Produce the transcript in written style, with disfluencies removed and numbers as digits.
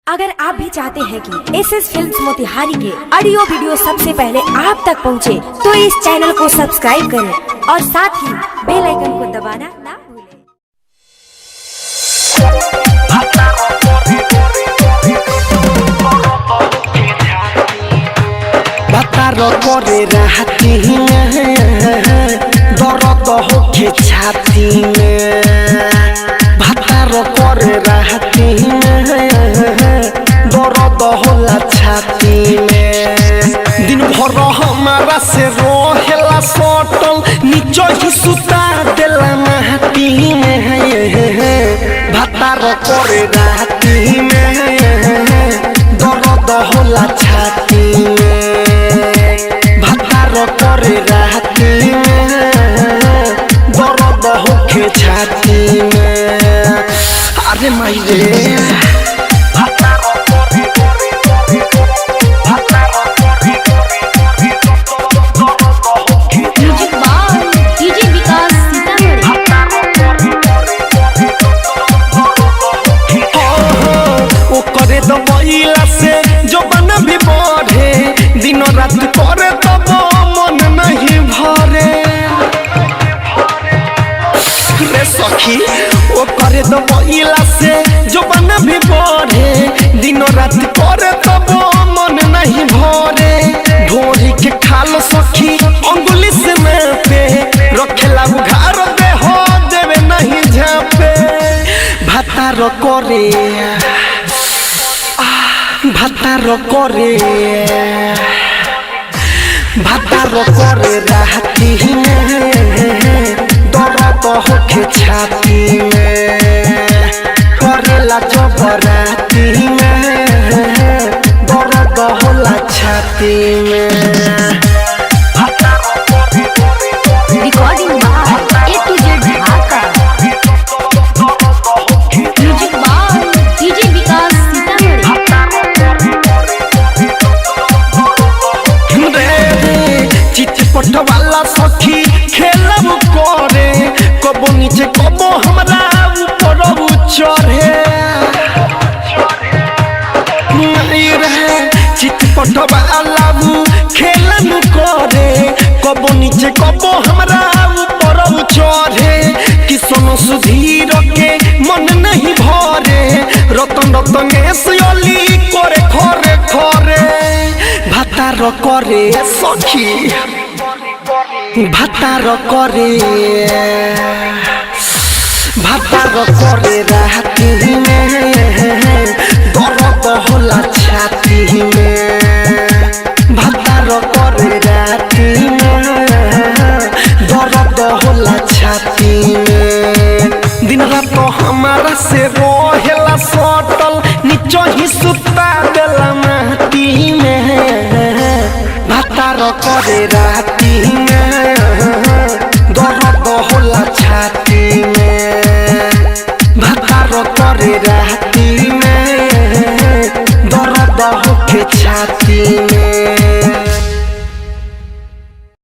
अगर आप भी चाहते हैं कि एसएस फिल्म्स मोतिहारी के ऑडियो वीडियो सबसे पहले आप तक पहुंचे, तो इस चैनल को सब्सक्राइब करें और साथ ही बेल आइकन को दबाना ना भूलें। बतारो करे रहती दर्द होके छाती में, बतारो करे रहती दर्द होला छाती में। दिन भर हमारा से रोहेला सटल, नीचो ही सुता देला महती में। बतारो करे रहती में दर्द होला छाती में, करे रहती में दर्द होके छाती में। अरे माई रे करे तो महिला से जो बना भी बढ़े, दिनों रात करे तब मन नहीं भरे रे सखी। वो करे तो महिला से जो बना भी बढ़े, दिनों रात करे तब मन नहीं भरे। ढोरी के खाल सखी अंगुली से मैं पे रखेला उघार दे हो देवे नहीं झापे। भातारो करे भातारो करे भातारो करे रहती में दर्द होके छाती में, करेला जबराती में दर्द होला छाती में। वाला सखी खेलब करे, कबो नीचे कबो हमरा ऊपर चढ़े नहीं रहे। चितपट वाला खेलब करे, कबो नीचे कबो हमरा ऊपर चढ़े। किसन सुधीर के मन नहीं भरे, रतन रतन एसली करे खरे खरे। भातारो करे सखी भातारो करे भातारो करे रहती में दर्द होला छाती में। भातारो करे रहती में दर्द होला छाती में। दिन रात हमारा से रोहेला सटल, नीचो ही सुता देला महती में। भातारो करे रहती में दर्द होला छाती में, भातारो करे रहती में दर्द होके छाती में।